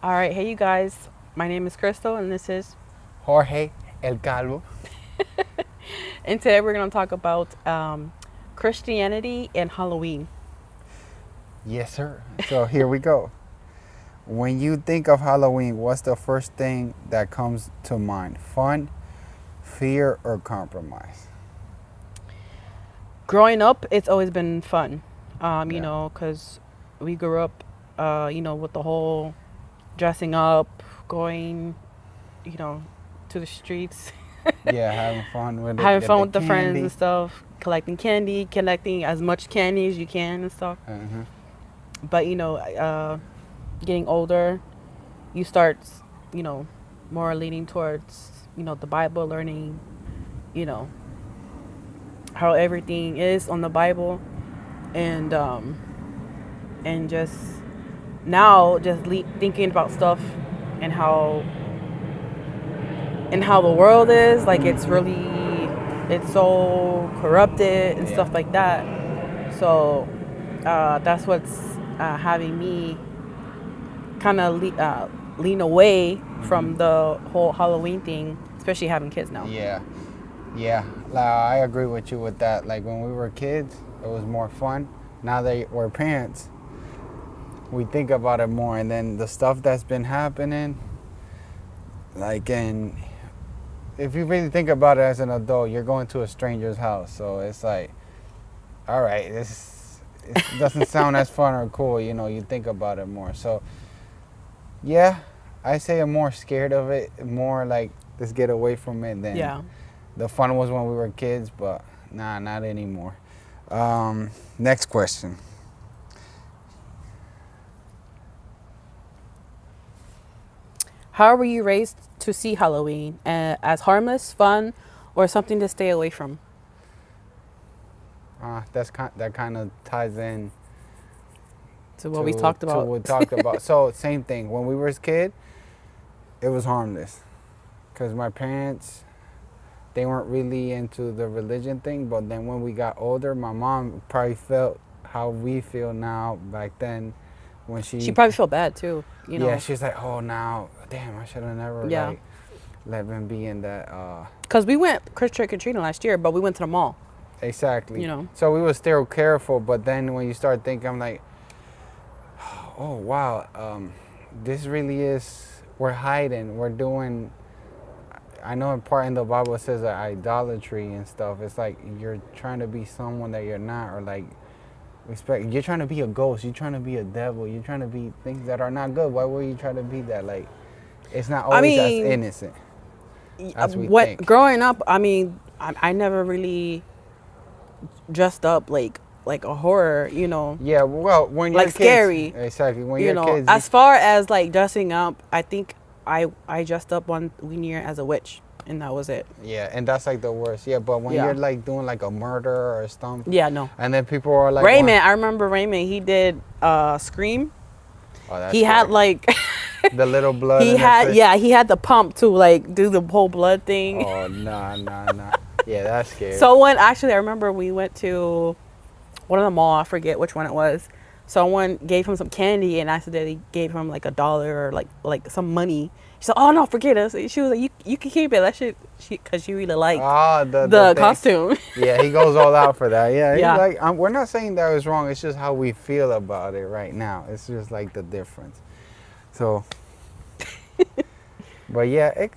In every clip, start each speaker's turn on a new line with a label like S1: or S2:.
S1: All right, hey you guys. My name is Crystal, and this is.
S2: Jorge El Calvo.
S1: And today we're going to talk about Christianity and Halloween.
S2: Yes, sir. So here we go. When you think of Halloween, what's the first thing that comes to mind? Fun, fear, or compromise?
S1: Growing up, it's always been fun,
S2: Yeah.
S1: because we grew up, with the whole dressing up, going, you know, to the streets,
S2: Yeah, having fun with it.
S1: having
S2: Get
S1: fun
S2: the
S1: with the friends and
S2: candy.
S1: stuff, collecting as much candy as you can and stuff.
S2: Uh-huh.
S1: But getting older, you start, you know, more leaning towards, the Bible, learning, you know, how everything is on the Bible, and just now just thinking about stuff and how the world is like it's so corrupted and
S2: Yeah.
S1: stuff like that. So that's what's having me kind of lean away
S2: Hmm.
S1: from the whole Halloween thing, especially having kids now.
S2: Yeah. Yeah. I agree with you with that. Like when we were kids, it was more fun. Now that we're parents, we think about it more. And then the stuff that's been happening, and if you really think about it as an adult, you're going to a stranger's house. So it's like, all right, it doesn't sound as fun or cool. You think about it more. So yeah, I say I'm more scared of it, more like let's get away from it than
S1: Yeah.
S2: the fun was when we were kids. But nah, not anymore. Next question.
S1: How were you raised to see Halloween as harmless, fun, or something to stay away from?
S2: That kind of ties in
S1: To what we talked
S2: to
S1: about.
S2: what we talked about. So same thing. When we were a kid, it was harmless, because my parents, they weren't really into the religion thing. But then when we got older, my mom probably felt how we feel now back then, when
S1: She probably felt bad too.
S2: yeah, she's like, oh, now damn, I should have never
S1: Yeah.
S2: let them be in that.
S1: Because we went trick or treating last year, but we went to the mall.
S2: Exactly.
S1: You know.
S2: So we were still careful, but then when you start thinking, I'm like, oh wow, this really is, we're hiding, we're doing. I know in part in the Bible it says that idolatry and stuff. It's like you're trying to be someone that you're not, or like respect. You're trying to be a ghost. You're trying to be a devil. You're trying to be things that are not good. Why would you try to be that? Like, it's not
S1: I
S2: always as
S1: mean,
S2: innocent as we
S1: what
S2: think.
S1: growing up, I never really dressed up like a horror,
S2: Yeah, well, when you're
S1: like
S2: kids,
S1: scary.
S2: exactly. When you're kids,
S1: As far as like dressing up, I think I dressed up one year as a witch, and that was it.
S2: yeah, and that's like the worst. Yeah, but when
S1: Yeah.
S2: you're like doing like a murder or something,
S1: Yeah, no.
S2: and then people are like,
S1: Raymond, I remember Raymond. He did Scream.
S2: oh, that's
S1: He had
S2: scary.
S1: like
S2: The little blood.
S1: he
S2: in their
S1: had
S2: face.
S1: yeah he had the pump to like do the whole blood thing.
S2: Oh, nah, nah, nah. Yeah, that's scary.
S1: So when actually I remember we went to one of the mall. I forget which one it was. Someone gave him some candy and accidentally gave him like $1 or like some money. She said, "Oh no, forget it." She was like, "You can keep it." That shit, because she really liked
S2: Ah,
S1: the
S2: thing.
S1: costume.
S2: Yeah, he goes all out for that. Yeah,
S1: Yeah.
S2: Like, we're not saying that was wrong. It's just how we feel about it right now. It's just like the difference. So, but yeah,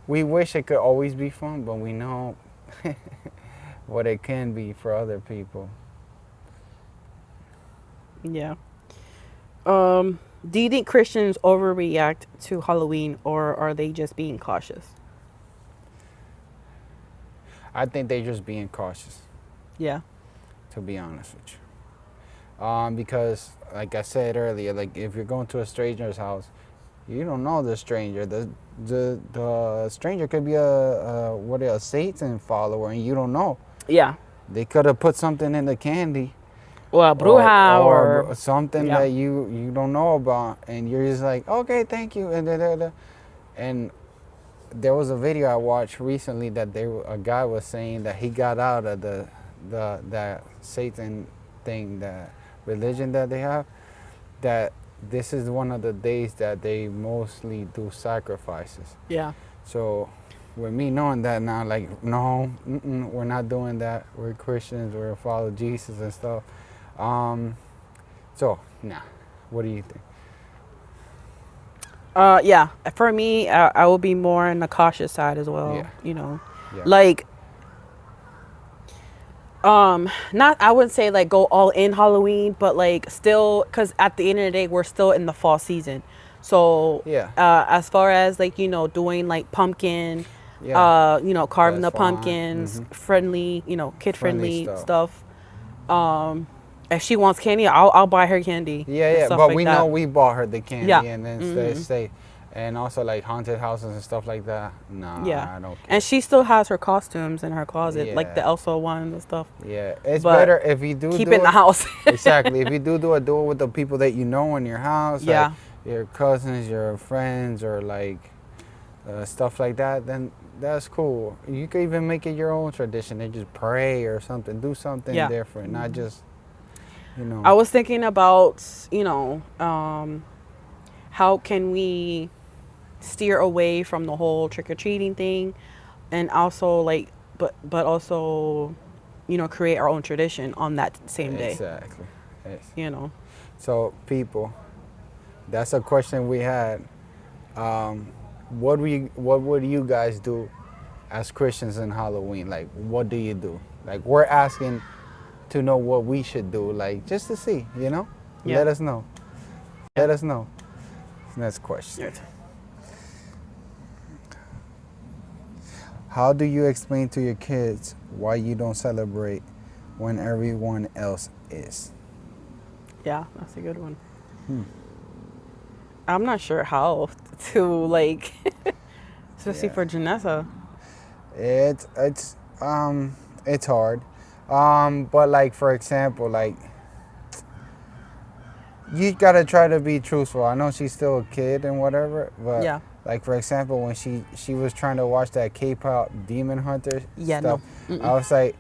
S2: we wish it could always be fun, but we know what it can be for other people.
S1: Yeah. Do you think Christians overreact to Halloween, or are they just being cautious?
S2: I think they're just being cautious,
S1: Yeah.
S2: to be honest with you. Because, like I said earlier, like if you're going to a stranger's house, you don't know the stranger. The stranger could be a Satan follower, and you don't know.
S1: Yeah.
S2: They could have put something in the candy,
S1: Well, bruja or
S2: something
S1: yeah.
S2: that you don't know about, and you're just like, okay, thank you, and there was a video I watched recently that a guy was saying that he got out of that Satan thing, that religion that they have, that this is one of the days that they mostly do sacrifices.
S1: Yeah.
S2: So with me knowing that now, like, no, we're not doing that. We're Christians. We're follow Jesus and stuff. So, nah. What do you think?
S1: Yeah. For me, I will be more on the cautious side as well.
S2: Yeah.
S1: You know,
S2: Yeah.
S1: like, not, I wouldn't say like go all in Halloween, but like still, because at the end of the day, we're still in the fall season. So,
S2: Yeah.
S1: as far as like, you know, doing like pumpkin,
S2: Yeah.
S1: you know, carving
S2: That's
S1: the
S2: fine.
S1: pumpkins,
S2: Mhm.
S1: friendly, you know, kid
S2: Friendly
S1: friendly
S2: stuff.
S1: stuff. If she wants candy, I'll buy her candy.
S2: Yeah,
S1: and
S2: yeah.
S1: stuff
S2: But
S1: like
S2: we
S1: that.
S2: know we bought her the candy
S1: Yeah.
S2: and then
S1: Mhm.
S2: stay. And also like haunted houses and stuff like that. Nah,
S1: Yeah.
S2: I don't care.
S1: And she still has her costumes in her closet, like the
S2: Yeah.
S1: Elsa ones and stuff.
S2: Yeah, it's
S1: But
S2: better if you do
S1: Keep
S2: do
S1: it in the house.
S2: Exactly. If you do it with the people that you know in your house,
S1: Yeah.
S2: like your cousins, your friends, or like stuff like that. Then that's cool. You could even make it your own tradition and just pray or something. Do something
S1: Yeah.
S2: different, not just, you know.
S1: I was thinking about, you know, how can we steer away from the whole trick or treating thing, and also like, but also, you know, create our own tradition on that same day.
S2: Exactly. Yes.
S1: You know.
S2: So people, that's a question we had. What would you guys do as Christians in Halloween? Like, what do you do? Like, we're asking to know what we should do, like, just to see, you know?
S1: Yeah.
S2: Let us know. Let us know. Next question.
S1: Your turn.
S2: How do you explain to your kids why you don't celebrate when everyone else is?
S1: Yeah, that's a good one. I'm not sure how to like, especially
S2: Yeah.
S1: for Janessa.
S2: It's hard. But like, for example, like, you gotta try to be truthful. I know she's still a kid and whatever, but
S1: Yeah.
S2: like, for example, when she was trying to watch that K-pop Demon Hunter
S1: Yeah,
S2: stuff,
S1: no.
S2: I was like,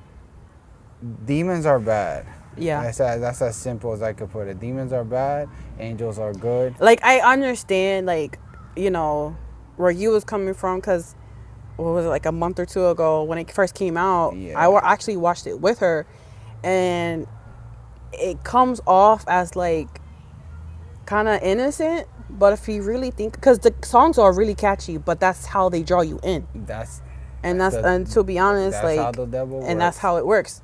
S2: demons are bad.
S1: Yeah.
S2: That's as simple as I could put it. Demons are bad. Angels are good.
S1: Like, I understand, like, you know, where you was coming from, because what was it, like a month or two ago when it first came out,
S2: Yeah.
S1: actually watched it with her, and it comes off as like kind of innocent, but if you really think, because the songs are really catchy, but that's how they draw you in,
S2: That's
S1: and
S2: That's the-
S1: and to be honest,
S2: that's
S1: like,
S2: how the devil
S1: and that's
S2: works.
S1: how it works.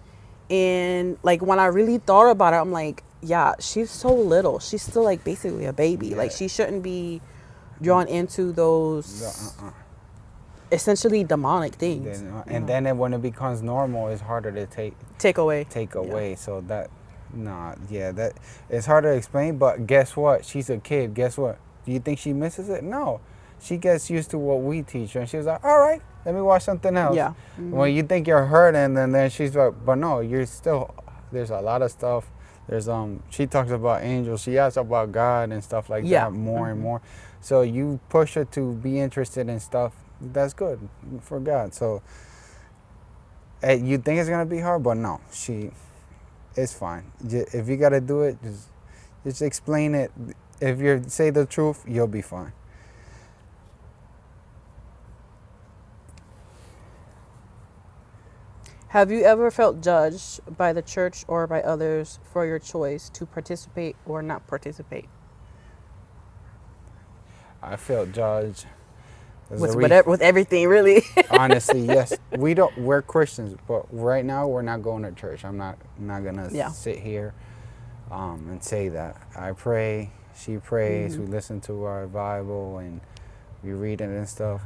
S1: And like, when I really thought about it, I'm like, yeah, she's so little, she's still like basically a baby.
S2: Yeah.
S1: Like, she shouldn't be drawn into those essentially demonic things.
S2: And then when it becomes normal, it's harder to
S1: Take away.
S2: take away. So that, that it's hard to explain. But guess what? She's a kid. Guess what? Do you think she misses it? No, she gets used to what we teach her, and she was like, all right, let me watch something else.
S1: Yeah.
S2: When you think you're hurting, and then she's like, but no, you're still. There's a lot of stuff. There's she talks about angels. She asks about God and stuff like
S1: Yeah.
S2: that more and more. So you push her to be interested in stuff. That's good for God. So you think it's gonna be hard, but no, it's fine. If you gotta do it, just explain it. If you say the truth, you'll be fine.
S1: Have you ever felt judged by the church or by others for your choice to participate or not participate?
S2: I felt judged.
S1: With everything, really.
S2: Honestly, yes. We're Christians, but right now we're not going to church. I'm not gonna sit here and say that. I pray, she prays, we listen to our Bible and we read it and stuff.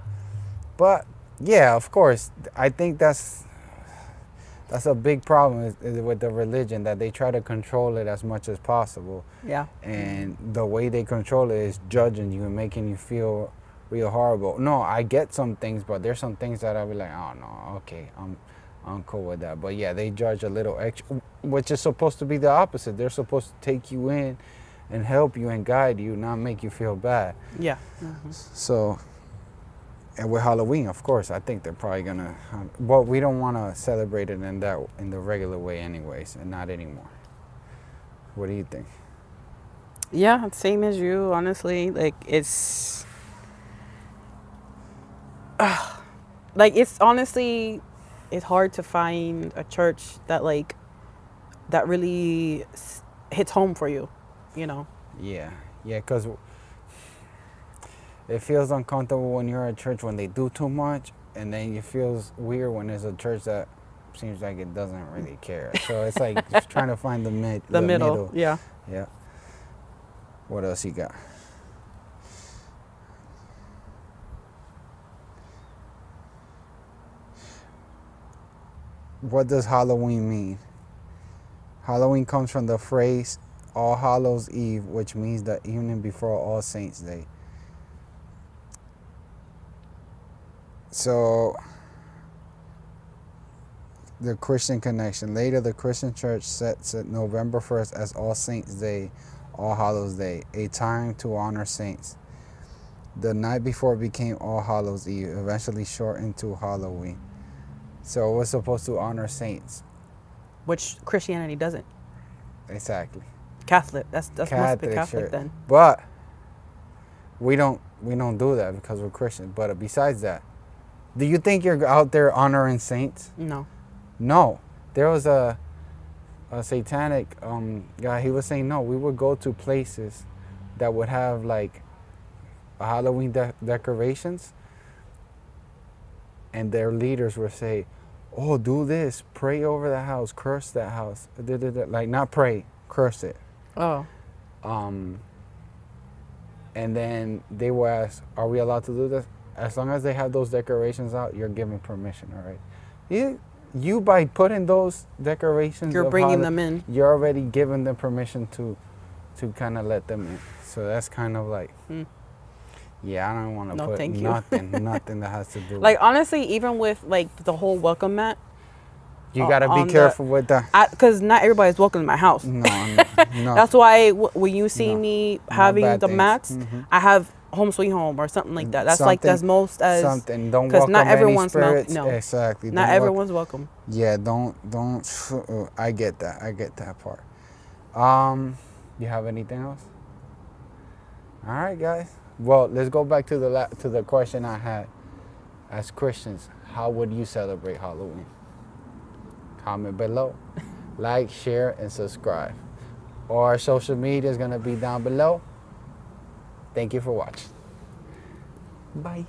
S2: But yeah, of course, I think that's a big problem is with the religion, that they try to control it as much as possible.
S1: Yeah.
S2: And the way they control it is judging you and making you feel real horrible. No, I get some things, but there's some things that I'll be like, oh no, okay, I'm cool with that. But yeah, they judge a little extra, which is supposed to be the opposite. They're supposed to take you in and help you and guide you, not make you feel bad.
S1: Yeah.
S2: So, and with Halloween, of course, I think they're probably gonna, but we don't want to celebrate it in the regular way anyways, and not anymore. What do you think?
S1: Yeah, same as you, honestly. Like it's honestly, it's hard to find a church that that really hits home for you, you know.
S2: Yeah, yeah, because it feels uncomfortable when you're at church when they do too much, and then it feels weird when there's a church that seems like it doesn't really care. So it's like just trying to find
S1: The
S2: the
S1: middle,
S2: middle.
S1: yeah.
S2: Yeah. What else you got? What does Halloween mean? Halloween comes from the phrase All Hallows Eve, which means the evening before All Saints Day. So, the Christian connection. Later, the Christian church sets it November 1st as All Saints Day, All Hallows Day, a time to honor saints. The night before became All Hallows Eve, eventually shortened to Halloween. So we're supposed to honor saints.
S1: Which Christianity doesn't.
S2: Exactly.
S1: Catholic. That's must be
S2: Catholic
S1: Catholic
S2: church.
S1: then.
S2: But we don't do that because we're Christian. But besides that, do you think you're out there honoring saints?
S1: No.
S2: No. There was a satanic guy. He was saying no. We would go to places that would have like Halloween decorations, and their leaders would say, "Oh, do this. Pray over the house. Curse that house." Like not pray, curse it.
S1: Oh.
S2: And then they will ask, "Are we allowed to do this?" As long as they have those decorations out, you're given permission. All right. You by putting those decorations,
S1: You're bringing them in.
S2: You're already giving them permission to kind of let them in. So that's kind of like, yeah, I don't want to
S1: No,
S2: put
S1: thank you.
S2: nothing that has to do.
S1: Like honestly, even with like the whole welcome mat,
S2: you gotta
S1: on
S2: be careful with that.
S1: because not everybody's welcome to my house.
S2: No.
S1: That's why when you see
S2: No.
S1: me
S2: No
S1: having
S2: bad
S1: the
S2: things.
S1: mats,
S2: Mhm.
S1: I have Home Sweet Home or something like that. That's like as most as
S2: something. Don't
S1: because
S2: welcome
S1: not
S2: any
S1: everyone's
S2: spirits.
S1: no,
S2: Exactly.
S1: not
S2: Don't
S1: everyone's welcome.
S2: Yeah, don't. I get that. I get that part. You have anything else? All right, guys. Well, let's go back to the question I had. As Christians, how would you celebrate Halloween? Comment below. Like, share, and subscribe. Our social media is gonna be down below. Thank you for watching. Bye.